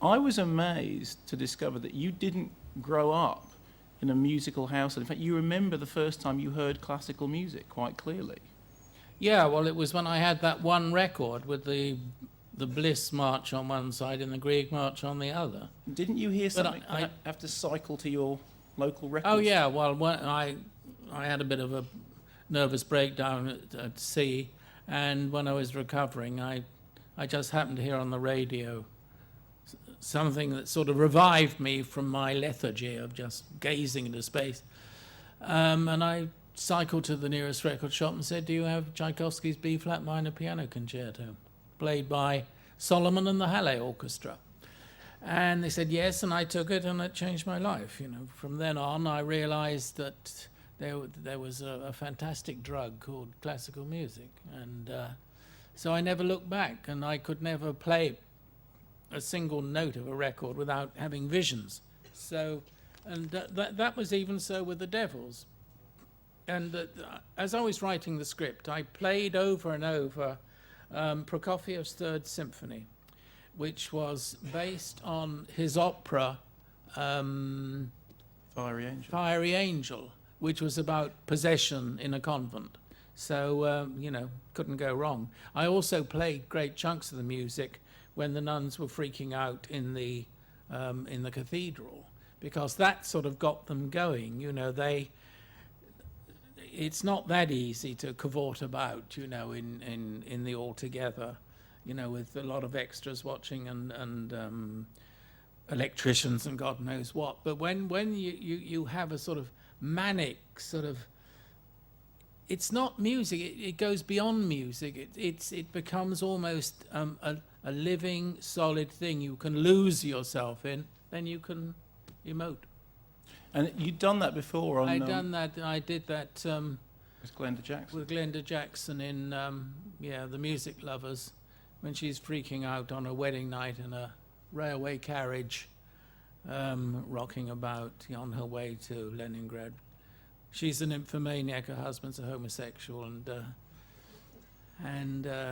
I was amazed to discover that you didn't grow up in a musical household. In fact, you remember the first time you heard classical music quite clearly. Yeah, well, it was when I had that one record with the Bliss March on one side and the Grieg March on the other. Didn't you hear But something? Have to cycle to your local record. Oh yeah, well, when I had a bit of a nervous breakdown at sea, and when I was recovering, I just happened to hear on the radio something that sort of revived me from my lethargy of just gazing into space. And I cycled to the nearest record shop and said, "Do you have Tchaikovsky's B-flat minor piano concerto, played by Solomon and the Halle Orchestra?" And they said yes, and I took it, and it changed my life. You know, from then on, I realized that there was a fantastic drug called classical music, and so I never looked back, and I could never play a single note of a record without having visions. So, and that was even so with the Devils. And as I was writing the script, I played over and over Prokofiev's Third Symphony, which was based on his opera Fiery Angel. Fiery Angel, which was about possession in a convent. So, couldn't go wrong. I also played great chunks of the music when the nuns were freaking out in the cathedral, because that sort of got them going. You know, it's not that easy to cavort about, you know, in the Altogether, you know, with a lot of extras watching and electricians and God knows what. But when you have a sort of manic sort of, it's not music, it goes beyond music. It becomes almost a living, solid thing you can lose yourself in, then you can emote. And you'd done that before on... I did that with Glenda Jackson. with Glenda Jackson in The Music Lovers, when she's freaking out on a wedding night in a railway carriage, rocking about on her way to Leningrad. She's an nymphomaniac, her husband's a homosexual, and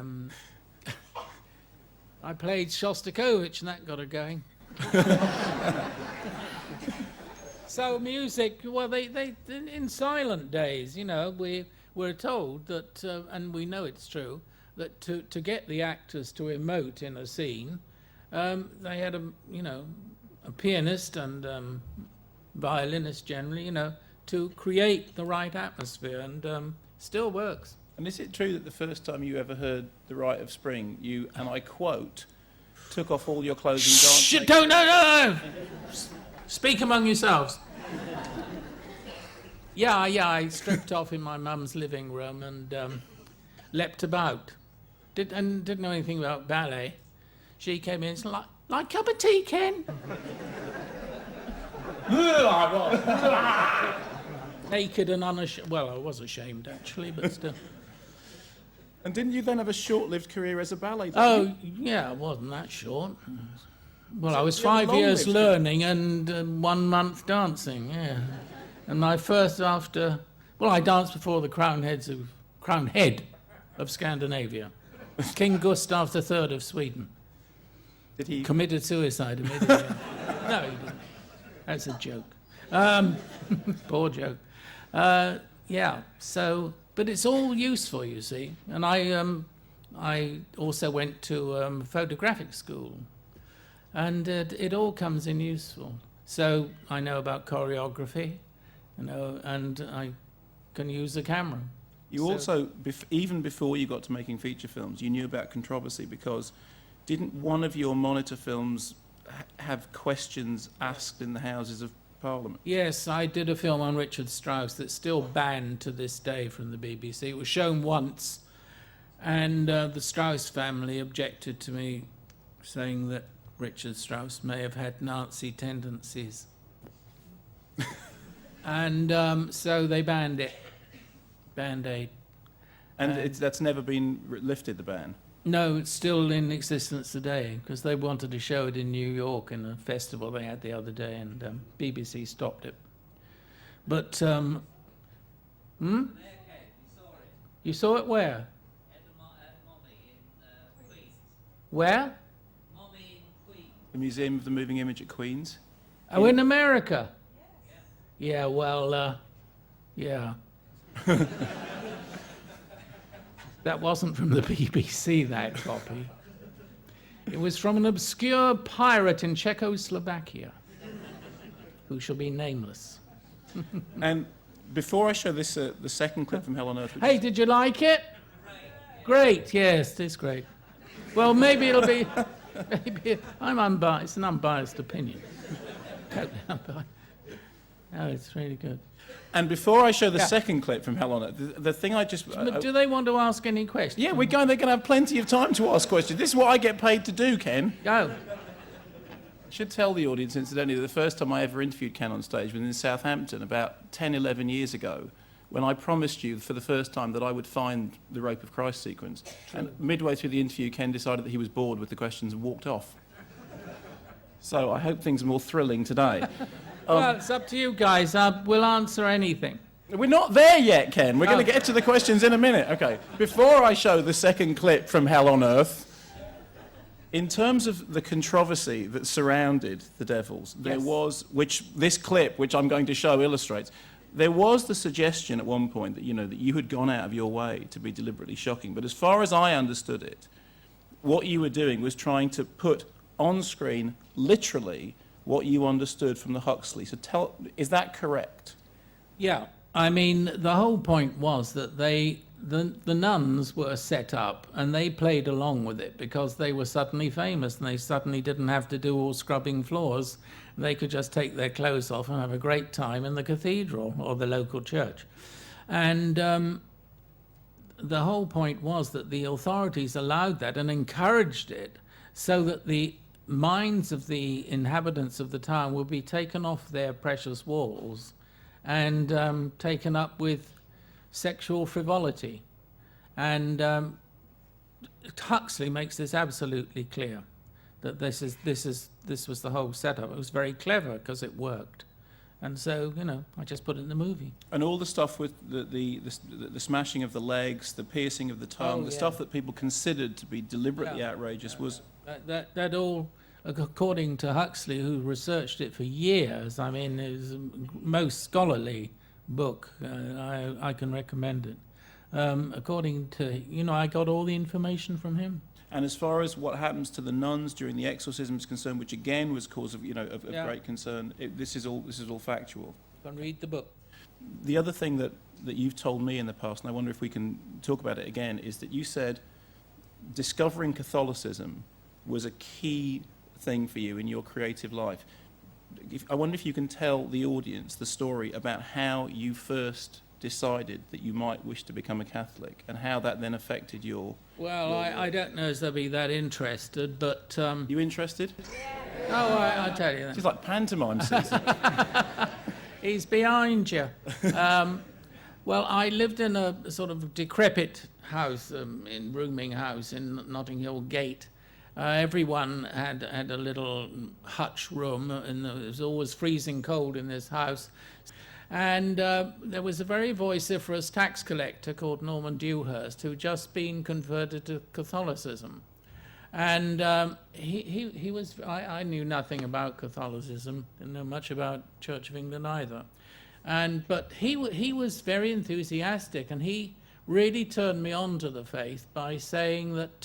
I played Shostakovich, and that got her going. So music, well, they in silent days, you know, we were told that, and we know it's true, that to get the actors to emote in a scene, they had a pianist and violinist generally, you know, to create the right atmosphere, and still works. And is it true that the first time you ever heard The Rite of Spring, you, and I quote, took off all your clothes and danced? Shit, don't, no! Speak among yourselves. Yeah, I stripped off in my mum's living room and leapt about. Didn't know anything about ballet. She came in and said, like cup of tea, Ken? Naked and unashamed. Well, I was ashamed, actually, but still. And didn't you then have a short-lived career as a ballet dancer? Oh, yeah, it wasn't that short. Well, So I was you had a 5 years long-lived learning and 1 month dancing, yeah. And my first I danced before the crown head of Scandinavia, King Gustav III of Sweden. Did he? Committed suicide immediately. No, he didn't. That's a joke. Poor joke. Yeah, so, but it's all useful, you see. And I also went to photographic school, and it all comes in useful. So I know about choreography, you know, and I can use a camera. You also, even before you got to making feature films, you knew about controversy, because didn't one of your monitor films have questions asked in the Houses of Parliament? Yes, I did a film on Richard Strauss that's still banned to this day from the BBC. It was shown once, and the Strauss family objected to me saying that Richard Strauss may have had Nazi tendencies. And so they banned it. Band-Aid. And that's never been lifted, the ban? No, it's still in existence today, because they wanted to show it in New York in a festival they had the other day, and BBC stopped it. But, You saw it where? At Mommy in Queens. Where? Mommy in Queens. The Museum of the Moving Image at Queen's. Oh, in America? Yeah, well, yeah. That wasn't from the BBC, that copy. It was from an obscure pirate in Czechoslovakia, who shall be nameless. And before I show this, the second clip from Hell on Earth... which Hey, did you like it? Great, yes, it's great. Well, maybe it'll be... Maybe I'm unbiased. It's an unbiased opinion. Totally unbiased. No, it's really good. And before I show the Yeah. second clip from Hell on Earth, the thing I just... But do they want to ask any questions? yeah, they're going to have plenty of time to ask questions. This is what I get paid to do, Ken. Go. I should tell the audience, incidentally, that the first time I ever interviewed Ken on stage was in Southampton about 10, 11 years ago, when I promised you for the first time that I would find the Rope of Christ sequence. And midway through the interview, Ken decided that he was bored with the questions and walked off. So I hope things are more thrilling today. Well, it's up to you guys. We'll answer anything. We're not there yet, Ken. We're going Oh. to get to the questions in a minute. Okay. Before I show the second clip from Hell on Earth, in terms of the controversy that surrounded the Devils, there Yes. was, which this clip, which I'm going to show, illustrates, there was the suggestion at one point that, that you had gone out of your way to be deliberately shocking. But as far as I understood it, what you were doing was trying to put on screen, literally, what you understood from the Huxley. So is that correct? Yeah. I mean, the whole point was that the nuns were set up and they played along with it because they were suddenly famous and they suddenly didn't have to do all scrubbing floors. They could just take their clothes off and have a great time in the cathedral or the local church. And the whole point was that the authorities allowed that and encouraged it so that the minds of the inhabitants of the town would be taken off their precious walls and taken up with sexual frivolity. And Huxley makes this absolutely clear, that this was the whole setup. It was very clever because it worked. And so, I just put it in the movie. And all the stuff with the smashing of the legs, the piercing of the tongue, Oh, the yeah. stuff that people considered to be deliberately Yeah. outrageous was... That all, according to Huxley, who researched it for years, I mean, it was the most scholarly book. I can recommend it. According to, I got all the information from him. And as far as what happens to the nuns during the exorcism is concerned, which again was cause of, of Yeah. great concern, this is all factual. You can read the book. The other thing that you've told me in the past, and I wonder if we can talk about it again, is that you said discovering Catholicism was a key thing for you in your creative life. I wonder if you can tell the audience the story about how you first decided that you might wish to become a Catholic and how that then affected your... Well, I don't know if they'll be that interested, but... You interested? I'll tell you that. It's like pantomime season. He's behind you. Well, I lived in a sort of decrepit house, rooming house in Notting Hill Gate. Everyone had a little hutch room, and it was always freezing cold in this house. And there was a very vociferous tax collector called Norman Dewhurst who'd just been converted to Catholicism. And he was, I knew nothing about Catholicism, didn't know much about Church of England either. But he was very enthusiastic, and he really turned me on to the faith by saying that,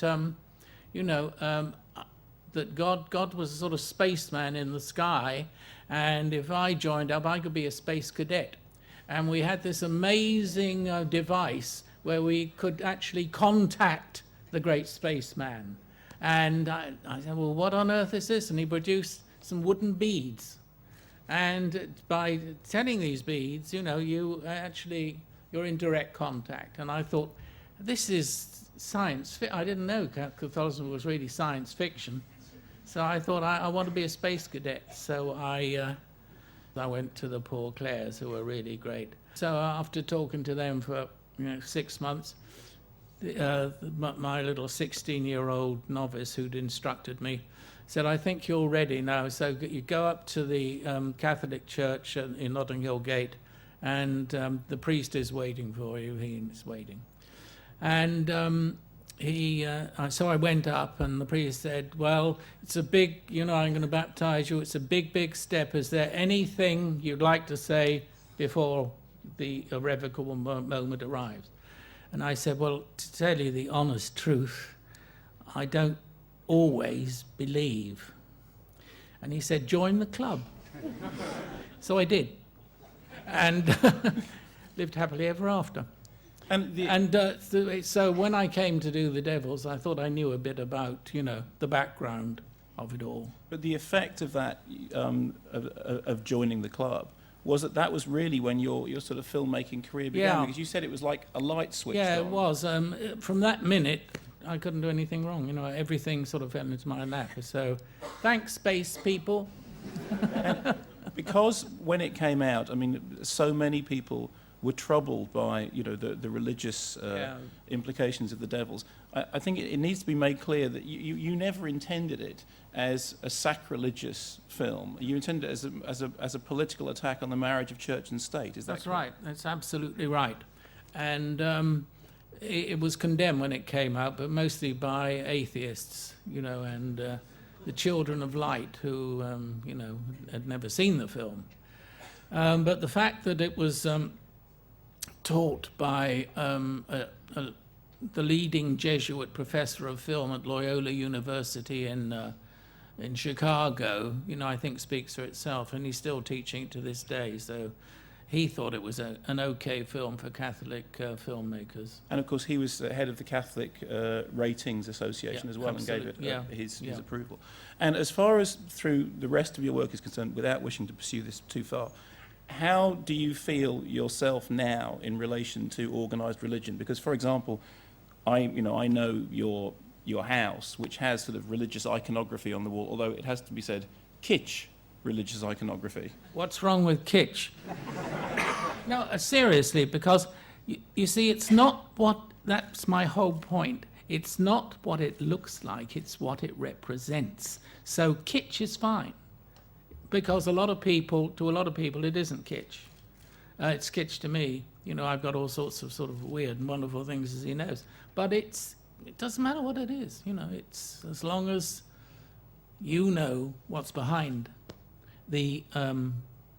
that God was a sort of spaceman in the sky, and if I joined up, I could be a space cadet. And we had this amazing device where we could actually contact the great spaceman. And I said, well, what on earth is this? And he produced some wooden beads. And by telling these beads, you're in direct contact. And I thought, this is science. I didn't know Catholicism was really science fiction. So I thought, I want to be a space cadet. So I went to the Poor Clares, who were really great. So after talking to them for 6 months, my little 16-year-old novice who'd instructed me said, I think you're ready now. So you go up to the Catholic Church in Notting Hill Gate, and the priest is waiting for you. He is waiting. And so I went up, and the priest said, "Well, it's a big, I'm going to baptize you. It's a big, big step. Is there anything you'd like to say before the irrevocable moment arrives?" And I said, "Well, to tell you the honest truth, I don't always believe." And he said, "Join the club." So I did, and lived happily ever after. So when I came to do The Devils, I thought I knew a bit about, the background of it all. But the effect of that, of joining the club, was that was really when your sort of filmmaking career began, Yeah. because you said it was like a light switch. Yeah, on. it was. From that minute, I couldn't do anything wrong. Everything sort of fell into my lap. So thanks, space people. Because when it came out, I mean, so many people were troubled by, the religious implications of The Devils. I think it needs to be made clear that you never intended it as a sacrilegious film. You intended it as a political attack on the marriage of church and state. Is that That's correct? right. That's absolutely right. And it was condemned when it came out, but mostly by atheists, and the Children of Light, who, had never seen the film. But the fact that it was taught by the leading Jesuit professor of film at Loyola University in Chicago, I think speaks for itself, and he's still teaching it to this day. So he thought it was an okay film for Catholic filmmakers. And of course, he was head of the Catholic Ratings Association Yeah, as well, absolutely. and gave it his Yeah. approval. And as far as through the rest of your work is concerned, without wishing to pursue this too far, how do you feel yourself now in relation to organised religion? Because, for example, I know your house, which has sort of religious iconography on the wall, although it has to be said, kitsch religious iconography. What's wrong with kitsch? No, seriously, because you see, it's not that's my whole point. It's not what it looks like, it's what it represents. So kitsch is fine, because to a lot of people, it isn't kitsch. It's kitsch to me. I've got all sorts of sort of weird and wonderful things, as he knows. But it doesn't matter what it is. It's as long as you know what's behind the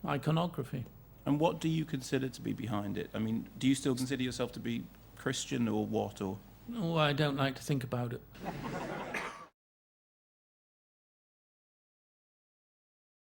iconography. And what do you consider to be behind it? I mean, do you still consider yourself to be Christian or what? Or Oh, I don't like to think about it.